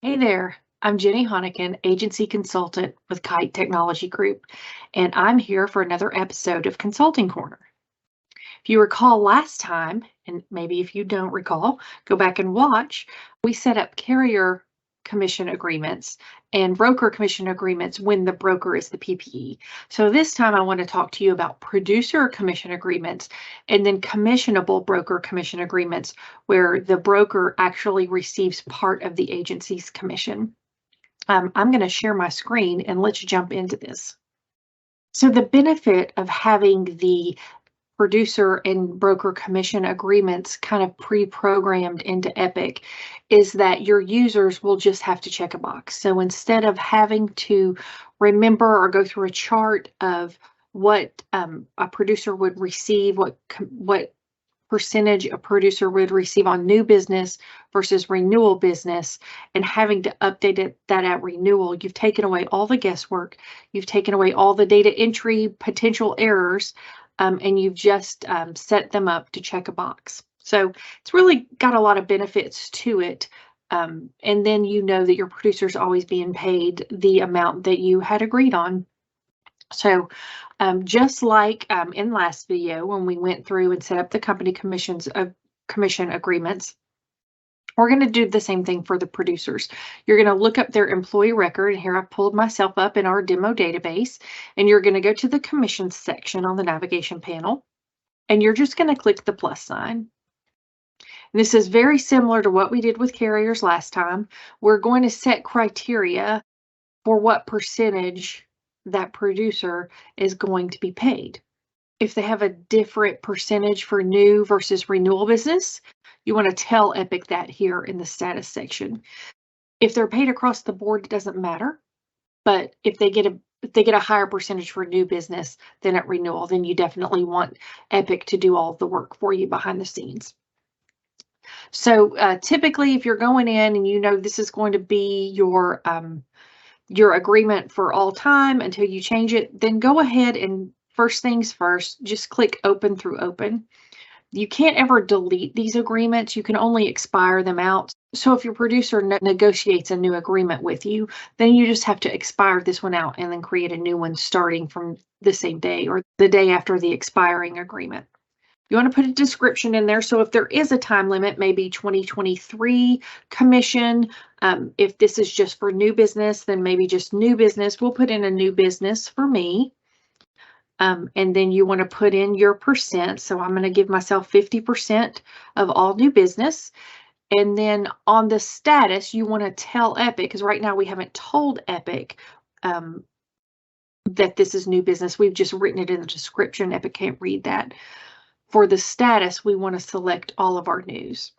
Hey there, I'm Jenny Honican, agency consultant with Kite Technology Group, and I'm here for another episode of Consulting Corner. If you recall last time, and maybe if you don't recall, go back and watch, we set up carrier commission agreements and broker commission agreements when the broker is the PPE. So this time I want to talk to you about producer commission agreements and then commissionable broker commission agreements where the broker actually receives part of the agency's commission. I'm going to share my screen and let's jump into this. So the benefit of having the producer and broker commission agreements kind of pre-programmed into Epic is that your users will just have to check a box. So instead of having to remember or go through a chart of what a producer would receive, what percentage a producer would receive on new business versus renewal business, and having to update that at renewal, you've taken away all the guesswork, you've taken away all the data entry potential errors, and you've just set them up to check a box. So it's really got a lot of benefits to it. And then you know that your producer is always being paid the amount that you had agreed on. So just like in last video, when we went through and set up the company commission agreements, we're going to do the same thing for the producers. You're going to look up their employee record. And here I've pulled myself up in our demo database, and you're going to go to the commissions section on the navigation panel, and you're just going to click the plus sign. And this is very similar to what we did with carriers last time. We're going to set criteria for what percentage that producer is going to be paid. If they have a different percentage for new versus renewal business, you want to tell Epic that here in the status section. If they're paid across the board, it doesn't matter. But if they get a higher percentage for new business than at renewal, then you definitely want Epic to do all the work for you behind the scenes. So typically, if you're going in and you know this is going to be your agreement for all time until you change it, then go ahead and first things first, just click open through open. You can't ever delete these agreements. You can only expire them out. So if your producer negotiates a new agreement with you, then you just have to expire this one out and then create a new one starting from the same day or the day after the expiring agreement. You want to put a description in there. So if there is a time limit, maybe 2023 commission. If this is just for new business, then maybe just new business. We'll put in a new business for me. And then you want to put in your percent. So I'm going to give myself 50% of all new business. And then on the status, you want to tell Epic, because right now we haven't told Epic that this is new business. We've just written it in the description. Epic can't read that. For the status, we want to select all of our news.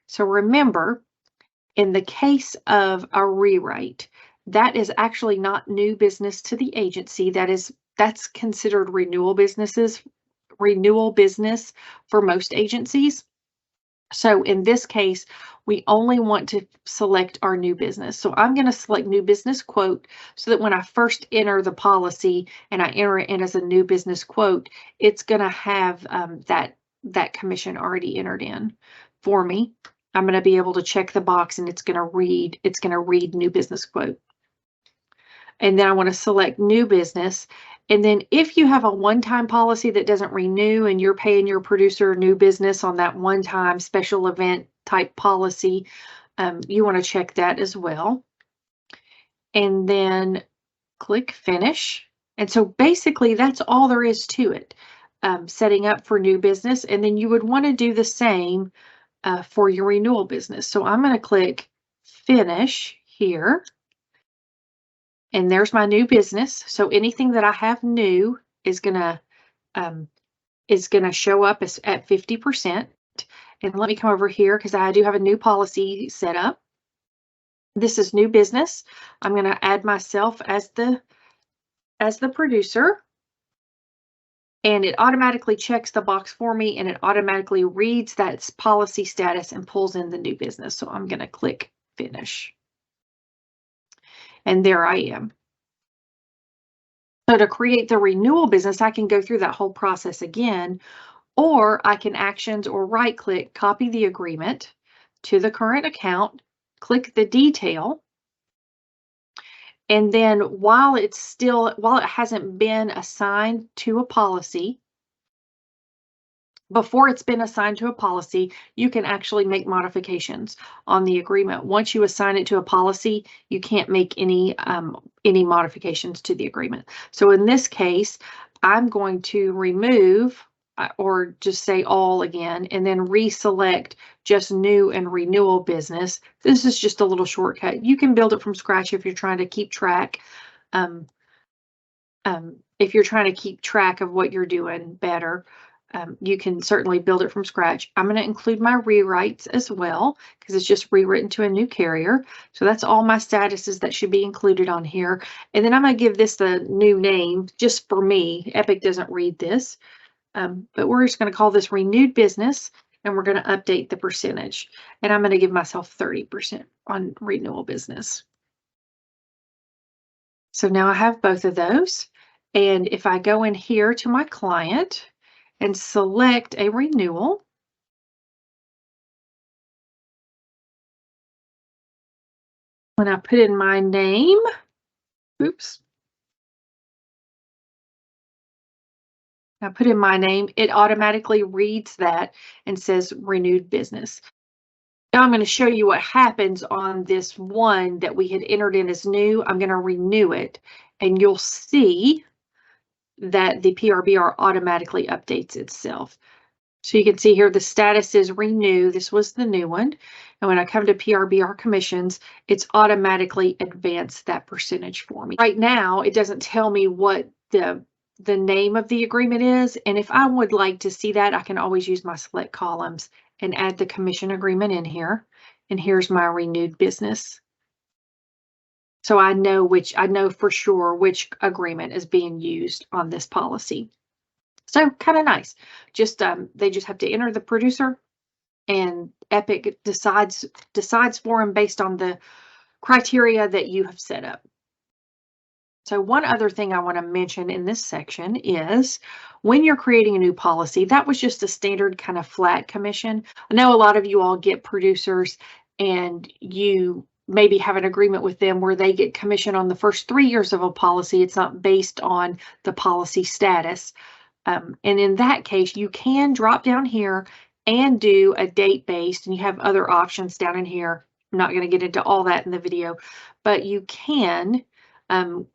So remember, in the case of a rewrite, that is actually not new business to the agency. That's considered renewal business for most agencies. So in this case, we only want to select our new business. So I'm going to select new business quote so that when I first enter the policy and I enter it in as a new business quote, it's going to have that commission already entered in for me. I'm going to be able to check the box and it's going to read new business quote. And then I want to select new business. And then if you have a one-time policy that doesn't renew and you're paying your producer new business on that one-time special event type policy, you want to check that as well. And then click finish. And so basically that's all there is to it, setting up for new business. And then you would want to do the same for your renewal business. So I'm going to click finish here. And there's my new business. So anything that I have new is gonna show up at 50%. And let me come over here because I do have a new policy set up. This is new business. I'm going to add myself as the producer. And it automatically checks the box for me and it automatically reads that policy status and pulls in the new business. So I'm going to click finish. And there I am. So to create the renewal business, I can go through that whole process again, or I can actions or right click, copy the agreement to the current account, click the detail, And then while it hasn't been assigned to a policy, before it's been assigned to a policy, you can actually make modifications on the agreement. Once you assign it to a policy, you can't make any modifications to the agreement. So in this case, I'm going to remove or just say all again, and then reselect just new and renewal business. This is just a little shortcut. You can build it from scratch if you're trying to keep track. If you're trying to keep track of what you're doing better, you can certainly build it from scratch. I'm going to include my rewrites as well because it's just rewritten to a new carrier. So that's all my statuses that should be included on here. And then I'm going to give this a new name just for me. Epic doesn't read this, but we're just going to call this renewed business, and we're going to update the percentage. And I'm going to give myself 30% on renewal business. So now I have both of those. And if I go in here to my client and select a renewal, when I put in my name, oops, I put in my name, it automatically reads that and says renewed business. Now I'm going to show you what happens on this one that we had entered in as new. I'm going to renew it, and you'll see that the PRBR automatically updates itself. So you can see here the status is renew. This was the new one. And when I come to PRBR commissions, it's automatically advanced that percentage for me. Right now, it doesn't tell me what the name of the agreement is. And if I would like to see that, I can always use my select columns and add the commission agreement in here. And here's my renewed business. So I know for sure which agreement is being used on this policy. So kind of nice. Just they just have to enter the producer, and Epic decides for them based on the criteria that you have set up. So one other thing I want to mention in this section is when you're creating a new policy, that was just a standard kind of flat commission. I know a lot of you all get producers and you maybe have an agreement with them where they get commission on the first 3 years of a policy. It's not based on the policy status. And in that case, you can drop down here and do a date-based, and you have other options down in here. I'm not going to get into all that in the video, but you can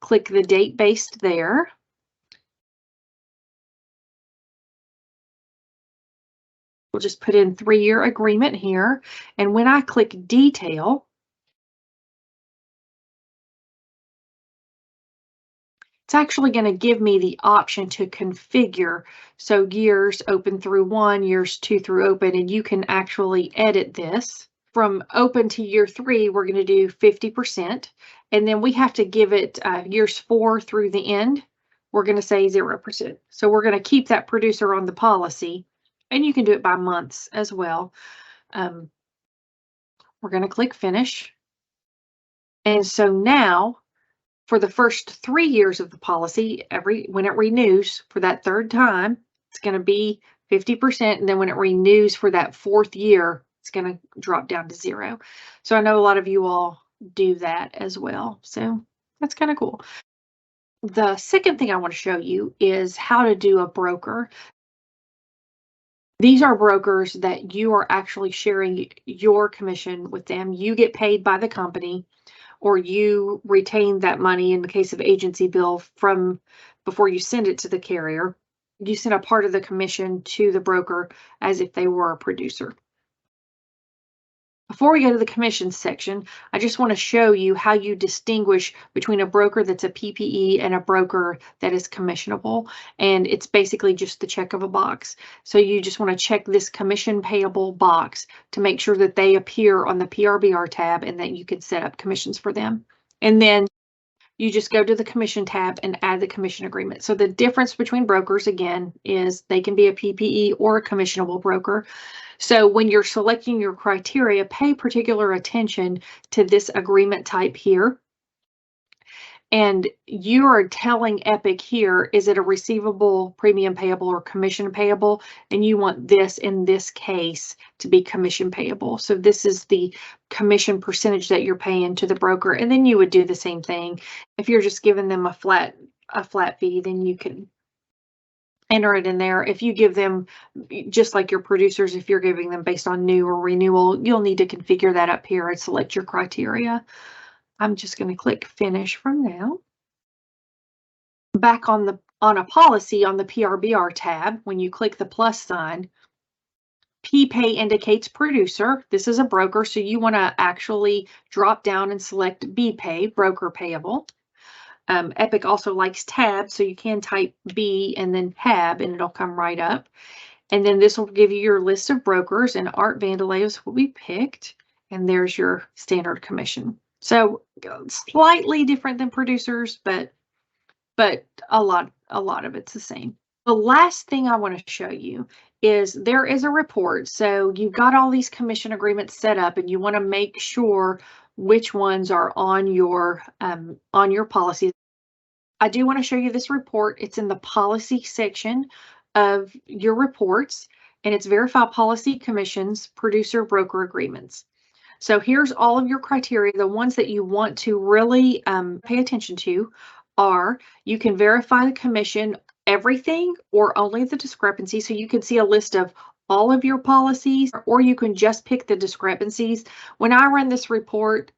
click the date-based there. We'll just put in 3-year agreement here. And when I click detail, it's actually going to give me the option to configure. So years open through 1, years 2 through open, and you can actually edit this. From open to year 3, we're going to do 50. And then we have to give it years 4 through the end. We're going to say 0%. So we're going to keep that producer on the policy, and you can do it by months as well. We're going to click finish. And so now, for the first 3 years of the policy, when it renews for that third time, it's going to be 50%. And then when it renews for that 4th year, it's going to drop down to 0. So I know a lot of you all do that as well. So that's kind of cool. The second thing I want to show you is how to do a broker. These are brokers that you are actually sharing your commission with them. You get paid by the company, or you retain that money in the case of agency bill from before you send it to the carrier. You send a part of the commission to the broker as if they were a producer. Before we go to the commissions section, I just want to show you how you distinguish between a broker that's a PPE and a broker that is commissionable. And it's basically just the check of a box. So you just want to check this commission payable box to make sure that they appear on the PRBR tab and that you can set up commissions for them. And then you just go to the commission tab and add the commission agreement. So the difference between brokers, again, is they can be a PPE or a commissionable broker. So when you're selecting your criteria, pay particular attention to this agreement type here. And you are telling Epic here, is it a receivable, premium payable, or commission payable? And you want this in this case to be commission payable. So this is the commission percentage that you're paying to the broker. And then you would do the same thing. If you're just giving them a flat fee, then you can enter it in there. If you give them, just like your producers, if you're giving them based on new or renewal, you'll need to configure that up here and select your criteria. I'm just going to click finish from now. Back on a policy on the PRBR tab, when you click the plus sign, PPay indicates producer. This is a broker, so you want to actually drop down and select BPay, broker payable. Epic also likes tabs, so you can type B and then tab, and it'll come right up. And then this will give you your list of brokers, and Art Vandalay is what we picked. And there's your standard commission. So slightly different than producers, but a lot of it's the same. The last thing I want to show you is there is a report. So you've got all these commission agreements set up, and you want to make sure which ones are on your policy. I do want to show you this report. It's in the policy section of your reports, and it's verify policy commissions, producer broker agreements. So here's all of your criteria. The ones that you want to really pay attention to are, you can verify the commission, everything or only the discrepancy. So you can see a list of all of your policies, or you can just pick the discrepancies. When I run this report,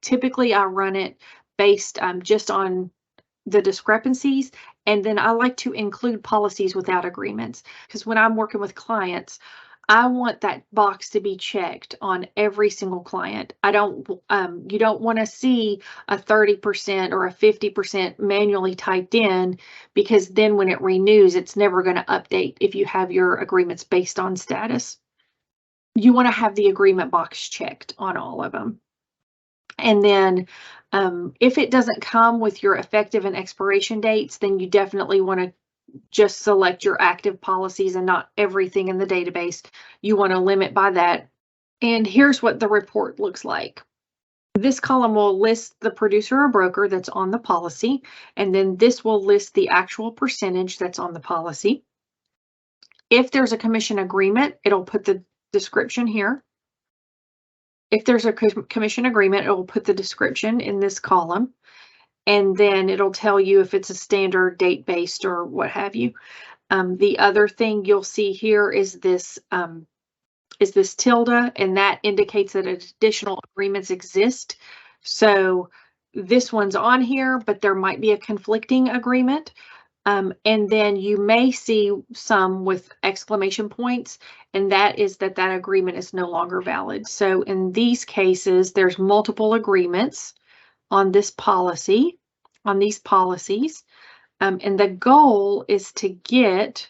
typically I run it based just on the discrepancies, and then I like to include policies without agreements, because when I'm working with clients, I want that box to be checked on every single client. I don't, you don't want to see a 30% or a 50% manually typed in, because then when it renews, it's never going to update if you have your agreements based on status. You want to have the agreement box checked on all of them. And then if it doesn't come with your effective and expiration dates, then you definitely want to just select your active policies and not everything in the database. You want to limit by that. And here's what the report looks like. This column will list the producer or broker that's on the policy, and then this will list the actual percentage that's on the policy. If there's a commission agreement, it'll put the description here. If there's a commission agreement, it will put the description in this column, and then it'll tell you if it's a standard, date-based, or what have you. The other thing you'll see here is this tilde, and that indicates that additional agreements exist. So this one's on here, but there might be a conflicting agreement. And then you may see some with exclamation points, and that is that agreement is no longer valid. So in these cases, there's multiple agreements on this policy, on these policies, and the goal is to get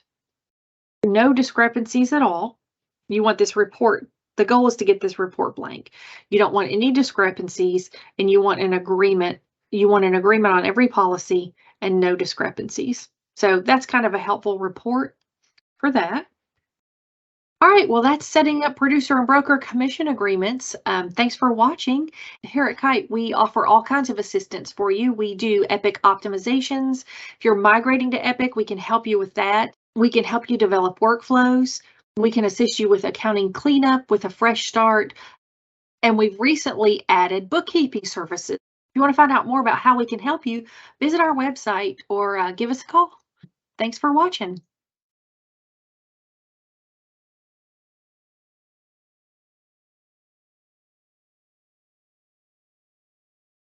no discrepancies at all. You want this report, the goal is to get this report blank. You don't want any discrepancies, and you want an agreement. You want an agreement on every policy and no discrepancies. So that's kind of a helpful report for that. All right, well, that's setting up producer and broker commission agreements. Thanks for watching. Here at Kite, we offer all kinds of assistance for you. We do Epic optimizations. If you're migrating to Epic, we can help you with that. We can help you develop workflows. We can assist you with accounting cleanup, with a fresh start. And we've recently added bookkeeping services. If you want to find out more about how we can help you, visit our website or give us a call. Thanks for watching.